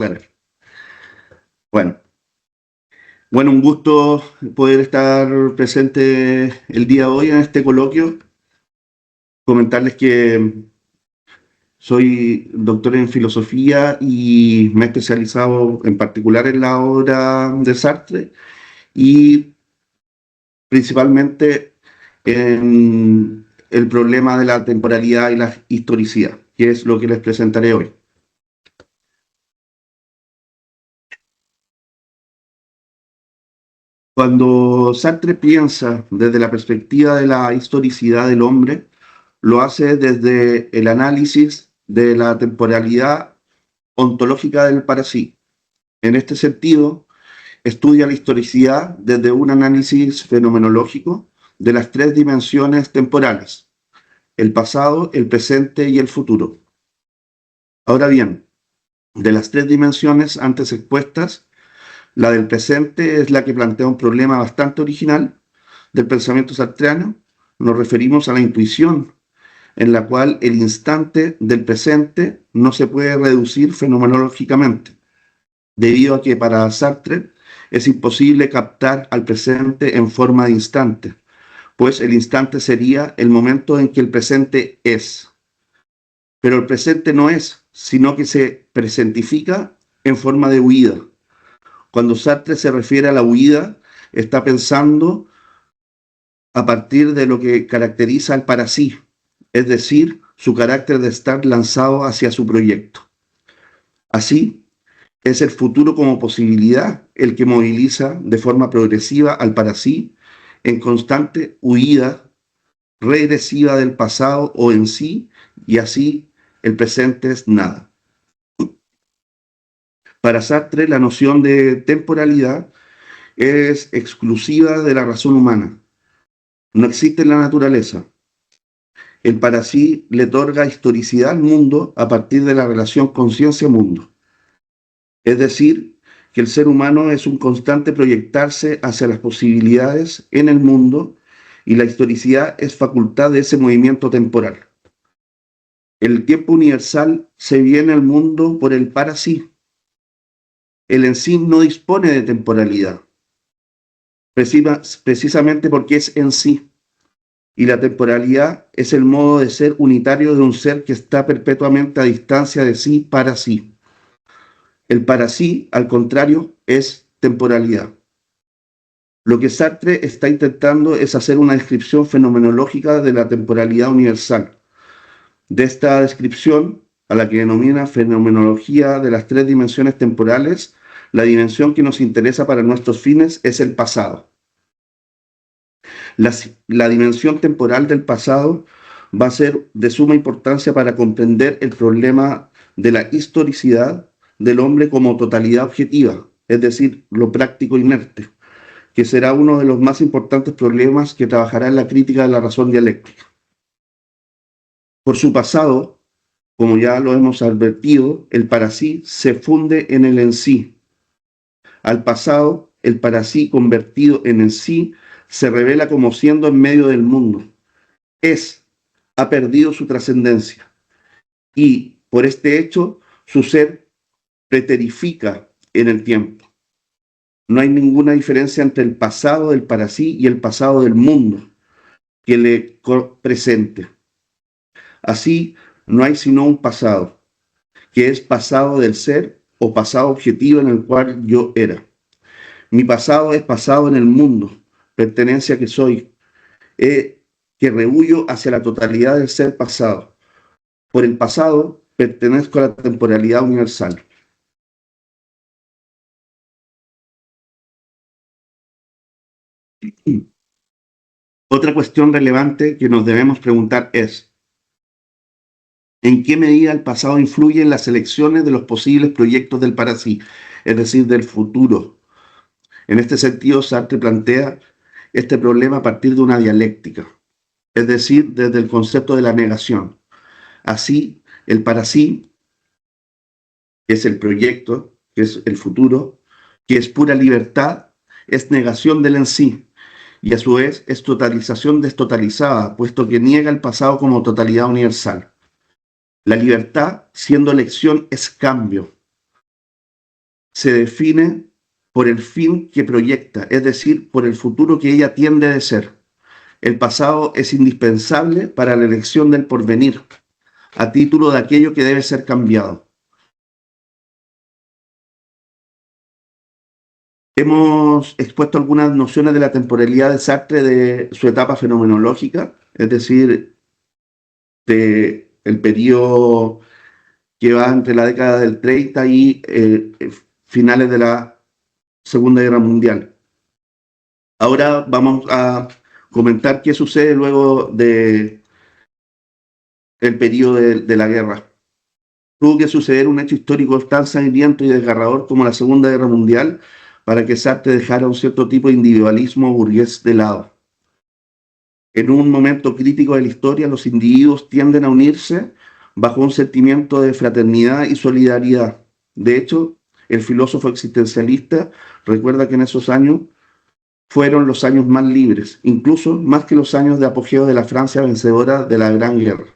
Claro. Bueno, bueno, un gusto poder estar presente el día de hoy en este coloquio. Comentarles que soy doctor en filosofía y me he especializado en particular en la obra de Sartre y principalmente en el problema de la temporalidad y la historicidad, que es lo que les presentaré hoy. Cuando Sartre piensa desde la perspectiva de la historicidad del hombre, lo hace desde el análisis de la temporalidad ontológica del para sí. En este sentido, estudia la historicidad desde un análisis fenomenológico de las tres dimensiones temporales: el pasado, el presente y el futuro. Ahora bien, de las tres dimensiones antes expuestas, la del presente es la que plantea un problema bastante original del pensamiento sartreano. Nos referimos a la intuición, en la cual el instante del presente no se puede reducir fenomenológicamente, debido a que para Sartre es imposible captar al presente en forma de instante, pues el instante sería el momento en que el presente es. Pero el presente no es, sino que se presentifica en forma de huida. Cuando Sartre se refiere a la huida, está pensando a partir de lo que caracteriza al para sí, es decir, su carácter de estar lanzado hacia su proyecto. Así, es el futuro como posibilidad el que moviliza de forma progresiva al para sí en constante huida regresiva del pasado o en sí, y así el presente es nada. Para Sartre, la noción de temporalidad es exclusiva de la razón humana. No existe en la naturaleza. El para sí le otorga historicidad al mundo a partir de la relación conciencia-mundo. Es decir, que el ser humano es un constante proyectarse hacia las posibilidades en el mundo y la historicidad es facultad de ese movimiento temporal. El tiempo universal se viene al mundo por el para sí. El en sí no dispone de temporalidad, precisamente porque es en sí. Y la temporalidad es el modo de ser unitario de un ser que está perpetuamente a distancia de sí para sí. El para sí, al contrario, es temporalidad. Lo que Sartre está intentando es hacer una descripción fenomenológica de la temporalidad universal. De esta descripción, a la que denomina fenomenología de las tres dimensiones temporales, la dimensión que nos interesa para nuestros fines es el pasado. La dimensión temporal del pasado va a ser de suma importancia para comprender el problema de la historicidad del hombre como totalidad objetiva, es decir, lo práctico inerte, que será uno de los más importantes problemas que trabajará en la crítica de la razón dialéctica. Por su pasado, como ya lo hemos advertido, el para sí se funde en el en sí. Al pasado, el para sí convertido en el sí se revela como siendo en medio del mundo. Ha perdido su trascendencia y por este hecho su ser preterifica en el tiempo. No hay ninguna diferencia entre el pasado del para sí y el pasado del mundo que le presente. Así, no hay sino un pasado, que es pasado del ser o pasado objetivo en el cual yo era. Mi pasado es pasado en el mundo, pertenencia que soy, que rehuyo hacia la totalidad del ser pasado. Por el pasado pertenezco a la temporalidad universal. Otra cuestión relevante que nos debemos preguntar es: ¿en qué medida el pasado influye en las elecciones de los posibles proyectos del para sí, es decir, del futuro? En este sentido, Sartre plantea este problema a partir de una dialéctica, es decir, desde el concepto de la negación. Así, el para sí, que es el proyecto, que es el futuro, que es pura libertad, es negación del en sí, y a su vez es totalización destotalizada, puesto que niega el pasado como totalidad universal. La libertad, siendo elección, es cambio. se define por el fin que proyecta, es decir, por el futuro que ella tiende de ser. El pasado es indispensable para la elección del porvenir, a título de aquello que debe ser cambiado. Hemos expuesto algunas nociones de la temporalidad de Sartre de su etapa fenomenológica, es decir, de el periodo que va entre la década del 30 y finales de la Segunda Guerra Mundial. Ahora vamos a comentar qué sucede luego del periodo de la guerra. Tuvo que suceder un hecho histórico tan sangriento y desgarrador como la Segunda Guerra Mundial para que Sartre dejara un cierto tipo de individualismo burgués de lado. En un momento crítico de la historia, los individuos tienden a unirse bajo un sentimiento de fraternidad y solidaridad. De hecho, el filósofo existencialista recuerda que en esos años fueron los años más libres, incluso más que los años de apogeo de la Francia vencedora de la Gran Guerra.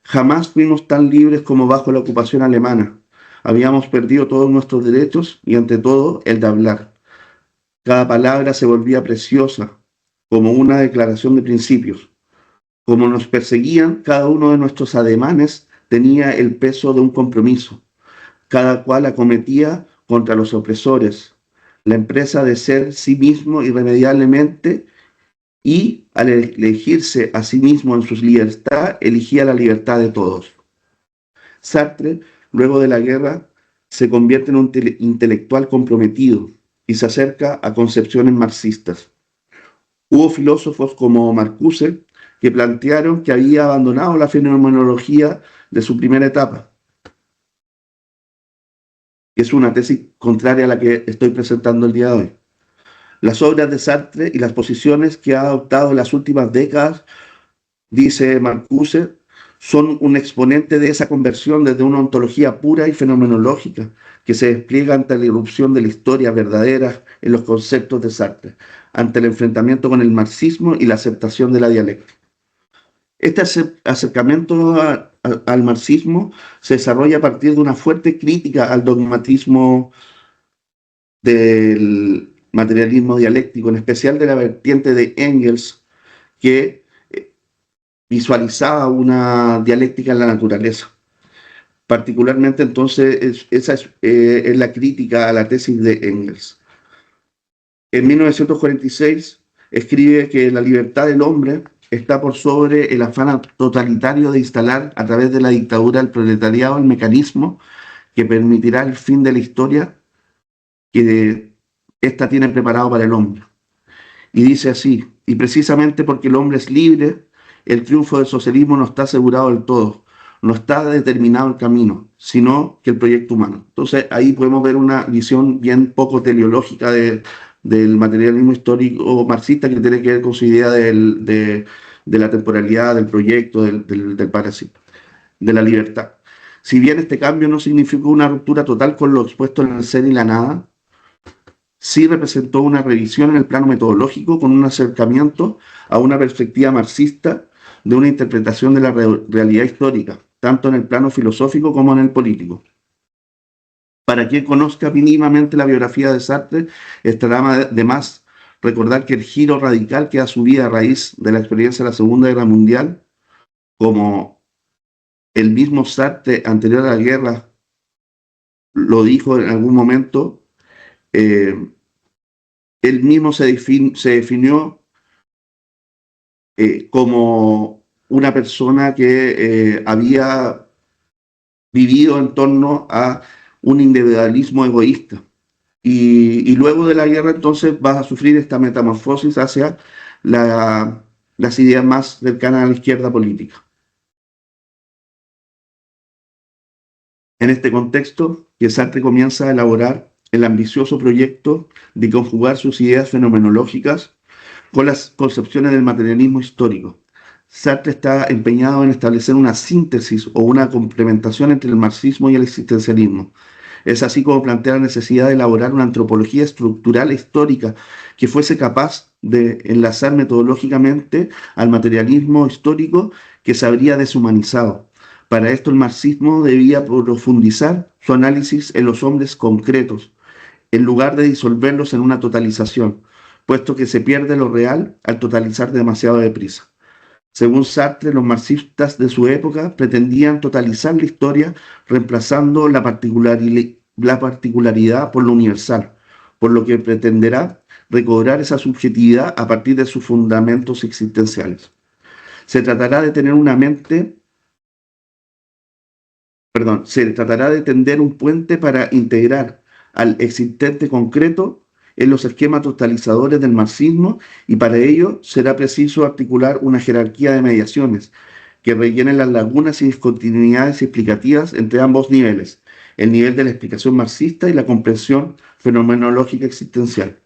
Jamás fuimos tan libres como bajo la ocupación alemana. Habíamos perdido todos nuestros derechos y, ante todo, el de hablar. Cada palabra se volvía preciosa, como una declaración de principios. Como nos perseguían, cada uno de nuestros ademanes tenía el peso de un compromiso. Cada cual acometía contra los opresores la empresa de ser sí mismo irremediablemente, y al elegirse a sí mismo en su libertad, elegía la libertad de todos. Sartre, luego de la guerra, se convierte en un intelectual comprometido y se acerca a concepciones marxistas. Hubo filósofos como Marcuse que plantearon que había abandonado la fenomenología de su primera etapa. Es una tesis contraria a la que estoy presentando el día de hoy. Las obras de Sartre y las posiciones que ha adoptado en las últimas décadas, dice Marcuse, son un exponente de esa conversión desde una ontología pura y fenomenológica que se despliega ante la irrupción de la historia verdadera en los conceptos de Sartre, ante el enfrentamiento con el marxismo y la aceptación de la dialéctica. Este acercamiento al marxismo se desarrolla a partir de una fuerte crítica al dogmatismo del materialismo dialéctico, en especial de la vertiente de Engels, que visualizaba una dialéctica en la naturaleza. Particularmente, entonces, esa es la crítica a la tesis de Engels. En 1946 escribe que la libertad del hombre está por sobre el afán totalitario de instalar a través de la dictadura del proletariado el mecanismo que permitirá el fin de la historia que ésta tiene preparado para el hombre. Y dice así: y precisamente porque el hombre es libre, el triunfo del socialismo no está asegurado del todo, no está determinado el camino, sino que el proyecto humano. Entonces ahí podemos ver una visión bien poco teleológica del materialismo histórico marxista, que tiene que ver con su idea de la temporalidad, del proyecto, del parásito, de la libertad. Si bien este cambio no significó una ruptura total con lo expuesto en el ser y la nada, sí representó una revisión en el plano metodológico con un acercamiento a una perspectiva marxista de una interpretación de la realidad histórica, tanto en el plano filosófico como en el político. Para quien conozca mínimamente la biografía de Sartre, estará de más recordar que el giro radical que da su vida a raíz de la experiencia de la Segunda Guerra Mundial, como el mismo Sartre anterior a la guerra lo dijo en algún momento, él mismo se definió como una persona que había vivido en torno a un individualismo egoísta. Y luego de la guerra entonces vas a sufrir esta metamorfosis hacia las ideas más cercanas a la izquierda política. En este contexto, que Sartre comienza a elaborar el ambicioso proyecto de conjugar sus ideas fenomenológicas con las concepciones del materialismo histórico. Sartre está empeñado en establecer una síntesis o una complementación entre el marxismo y el existencialismo. Es así como plantea la necesidad de elaborar una antropología estructural histórica que fuese capaz de enlazar metodológicamente al materialismo histórico que se habría deshumanizado, Para esto el marxismo debía profundizar su análisis en los hombres concretos, en lugar de disolverlos en una totalización, puesto que se pierde lo real al totalizar demasiado deprisa. Según Sartre, los marxistas de su época pretendían totalizar la historia reemplazando la particularidad por lo universal, por lo que pretenderá recobrar esa subjetividad a partir de sus fundamentos existenciales. Se tratará de tener una mente, se tratará de tender un puente para integrar al existente concreto en los esquemas totalizadores del marxismo, y para ello será preciso articular una jerarquía de mediaciones que rellenen las lagunas y discontinuidades explicativas entre ambos niveles, el nivel de la explicación marxista y la comprensión fenomenológica existencial.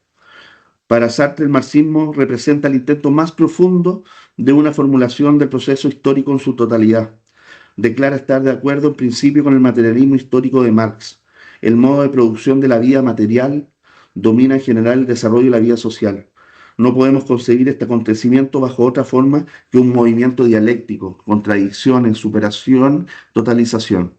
Para Sartre, el marxismo representa el intento más profundo de una formulación del proceso histórico en su totalidad. Declara estar de acuerdo en principio con el materialismo histórico de Marx. El modo de producción de la vida material domina en general el desarrollo de la vida social. No podemos concebir este acontecimiento bajo otra forma que un movimiento dialéctico, contradicciones, superación, totalización.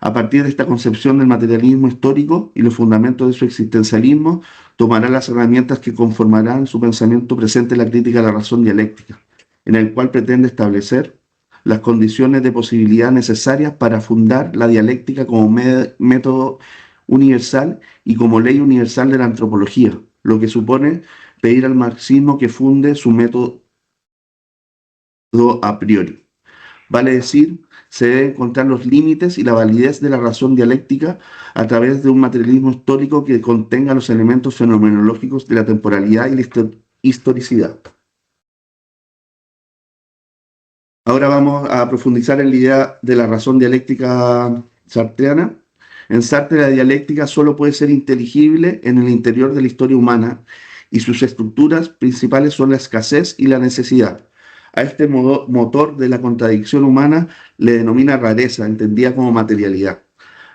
A partir de esta concepción del materialismo histórico y los fundamentos de su existencialismo, tomará las herramientas que conformarán su pensamiento presente en la crítica a la razón dialéctica, en el cual pretende establecer las condiciones de posibilidad necesarias para fundar la dialéctica como método universal y como ley universal de la antropología, lo que supone pedir al marxismo que funde su método a priori. Vale decir, se deben encontrar los límites y la validez de la razón dialéctica a través de un materialismo histórico que contenga los elementos fenomenológicos de la temporalidad y la historicidad. Ahora vamos a profundizar en la idea de la razón dialéctica sartreana. En Sartre, la dialéctica solo puede ser inteligible en el interior de la historia humana, y sus estructuras principales son la escasez y la necesidad. A este motor de la contradicción humana le denomina rareza, entendida como materialidad.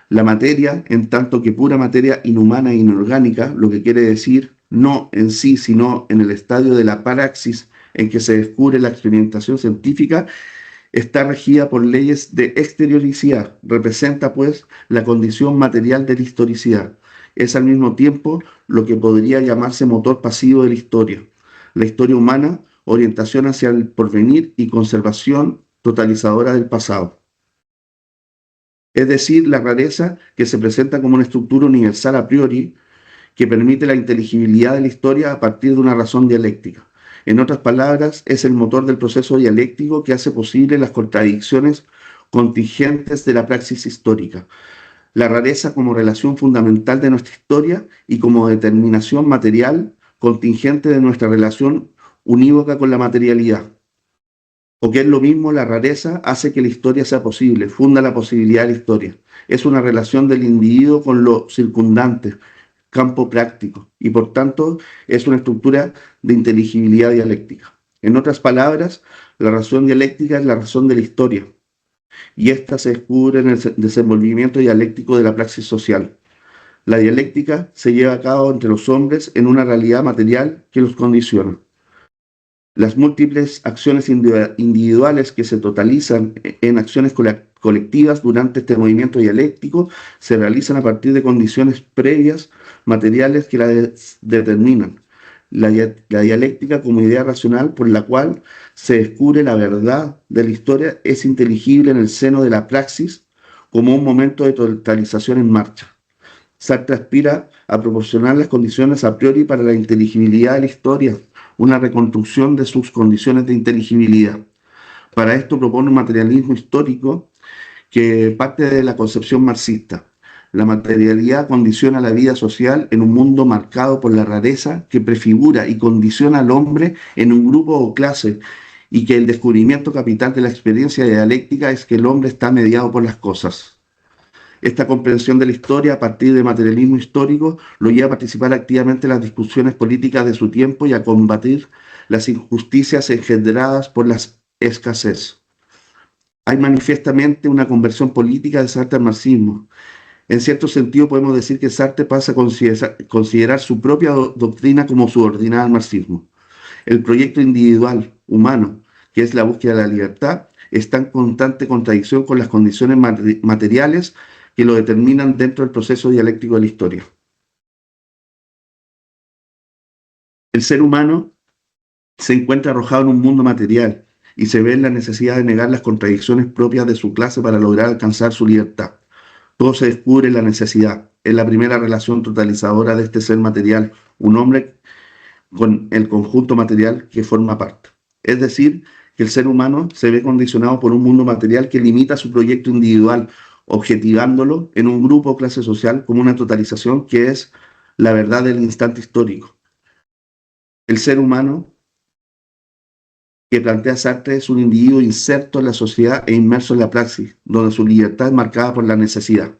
La materia, en tanto que pura materia inhumana e inorgánica, lo que quiere decir no en sí, sino en el estadio de la praxis en que se descubre la experimentación científica, está regida por leyes de exterioricidad, representa pues la condición material de la historicidad. Es al mismo tiempo lo que podría llamarse motor pasivo de la historia. La historia humana, orientación hacia el porvenir y conservación totalizadora del pasado. Es decir, la rareza que se presenta como una estructura universal a priori que permite la inteligibilidad de la historia a partir de una razón dialéctica. En otras palabras, es el motor del proceso dialéctico que hace posible las contradicciones contingentes de la praxis histórica. La rareza como relación fundamental de nuestra historia y como determinación material contingente de nuestra relación unívoca con la materialidad. O que es lo mismo, la rareza hace que la historia sea posible, funda la posibilidad de la historia. Es una relación del individuo con lo circundante, campo práctico, y por tanto es una estructura de inteligibilidad dialéctica. En otras palabras, la razón dialéctica es la razón de la historia, y esta se descubre en el desenvolvimiento dialéctico de la praxis social. La dialéctica se lleva a cabo entre los hombres en una realidad material que los condiciona. Las múltiples acciones individuales que se totalizan en acciones colectivas durante este movimiento dialéctico se realizan a partir de condiciones previas materiales que la determinan. La dialéctica como idea racional por la cual se descubre la verdad de la historia es inteligible en el seno de la praxis como un momento de totalización en marcha. Sartre aspira a proporcionar las condiciones a priori para la inteligibilidad de la historia, una reconstrucción de sus condiciones de inteligibilidad. Para esto propone un materialismo histórico que parte de la concepción marxista. La materialidad condiciona la vida social en un mundo marcado por la rareza que prefigura y condiciona al hombre en un grupo o clase, y que el descubrimiento capital de la experiencia dialéctica es que el hombre está mediado por las cosas. Esta comprensión de la historia a partir del materialismo histórico lo lleva a participar activamente en las discusiones políticas de su tiempo y a combatir las injusticias engendradas por la escasez. Hay manifiestamente una conversión política de Sartre al marxismo. En cierto sentido podemos decir que Sartre pasa a considerar su propia doctrina como subordinada al marxismo. El proyecto individual, humano, que es la búsqueda de la libertad, está en constante contradicción con las condiciones materiales que lo determinan dentro del proceso dialéctico de la historia. El ser humano se encuentra arrojado en un mundo material y se ve en la necesidad de negar las contradicciones propias de su clase para lograr alcanzar su libertad. Todo se descubre en la necesidad. Es la primera relación totalizadora de este ser material, un hombre con el conjunto material que forma parte. Es decir, que el ser humano se ve condicionado por un mundo material que limita su proyecto individual, objetivándolo en un grupo o clase social como una totalización que es la verdad del instante histórico. El ser humano que plantea Sartre es un individuo inserto en la sociedad e inmerso en la praxis, donde su libertad es marcada por la necesidad.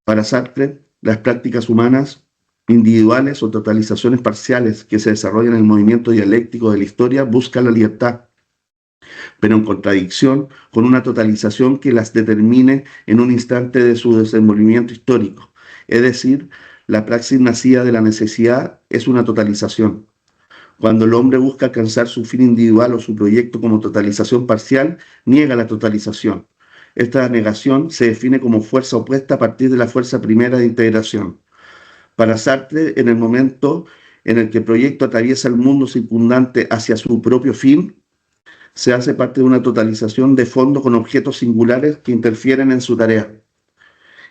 Para Sartre, las prácticas humanas individuales o totalizaciones parciales que se desarrollan en el movimiento dialéctico de la historia buscan la libertad, pero en contradicción con una totalización que las determine en un instante de su desenvolvimiento histórico. Es decir, la praxis nacida de la necesidad es una totalización. Cuando el hombre busca alcanzar su fin individual o su proyecto como totalización parcial, niega la totalización. Esta negación se define como fuerza opuesta a partir de la fuerza primera de integración. Para Sartre, en el momento en el que el proyecto atraviesa el mundo circundante hacia su propio fin, se hace parte de una totalización de fondo con objetos singulares que interfieren en su tarea.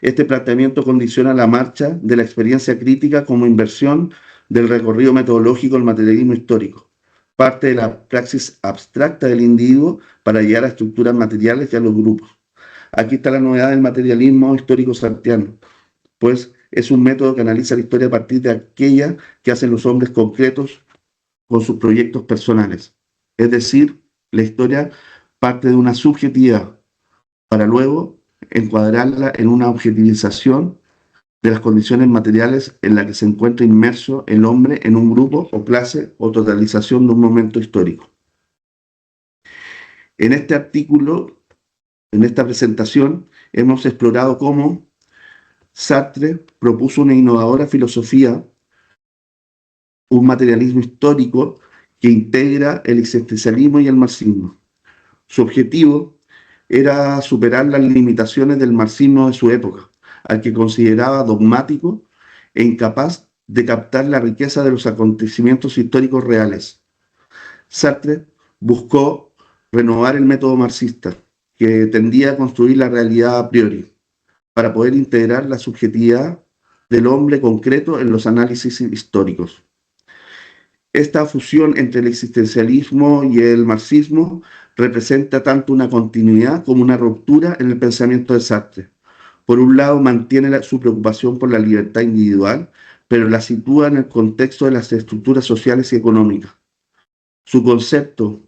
Este planteamiento condiciona la marcha de la experiencia crítica como inversión del recorrido metodológico del materialismo histórico, parte de la praxis abstracta del individuo para llegar a estructuras materiales y a los grupos. Aquí está la novedad del materialismo histórico sartreano, pues es un método que analiza la historia a partir de aquella que hacen los hombres concretos con sus proyectos personales. Es decir, la historia parte de una subjetividad para luego encuadrarla en una objetivización de las condiciones materiales en las que se encuentra inmerso el hombre en un grupo o clase o totalización de un momento histórico. En este artículo, en esta presentación, hemos explorado cómo Sartre propuso una innovadora filosofía, un materialismo histórico que integra el existencialismo y el marxismo. Su objetivo era superar las limitaciones del marxismo de su época, al que consideraba dogmático e incapaz de captar la riqueza de los acontecimientos históricos reales. Sartre buscó renovar el método marxista, que tendía a construir la realidad a priori, para poder integrar la subjetividad del hombre concreto en los análisis históricos. Esta fusión entre el existencialismo y el marxismo representa tanto una continuidad como una ruptura en el pensamiento de Sartre. Por un lado, mantiene su preocupación por la libertad individual, pero la sitúa en el contexto de las estructuras sociales y económicas. Su concepto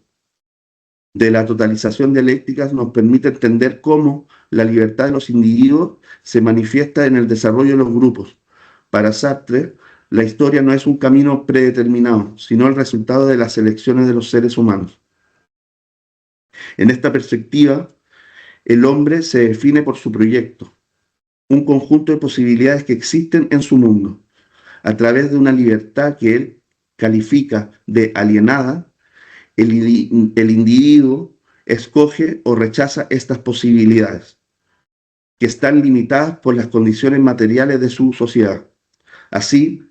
de la totalización dialéctica nos permite entender cómo la libertad de los individuos se manifiesta en el desarrollo de los grupos. Para Sartre, la historia no es un camino predeterminado, sino el resultado de las elecciones de los seres humanos. En esta perspectiva, el hombre se define por su proyecto, un conjunto de posibilidades que existen en su mundo. A través de una libertad que él califica de alienada, el individuo escoge o rechaza estas posibilidades, que están limitadas por las condiciones materiales de su sociedad. Así,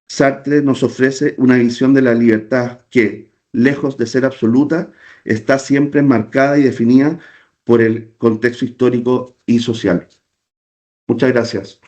Sartre nos ofrece una visión de la libertad que, lejos de ser absoluta, está siempre marcada y definida por el contexto histórico y social. Muchas gracias.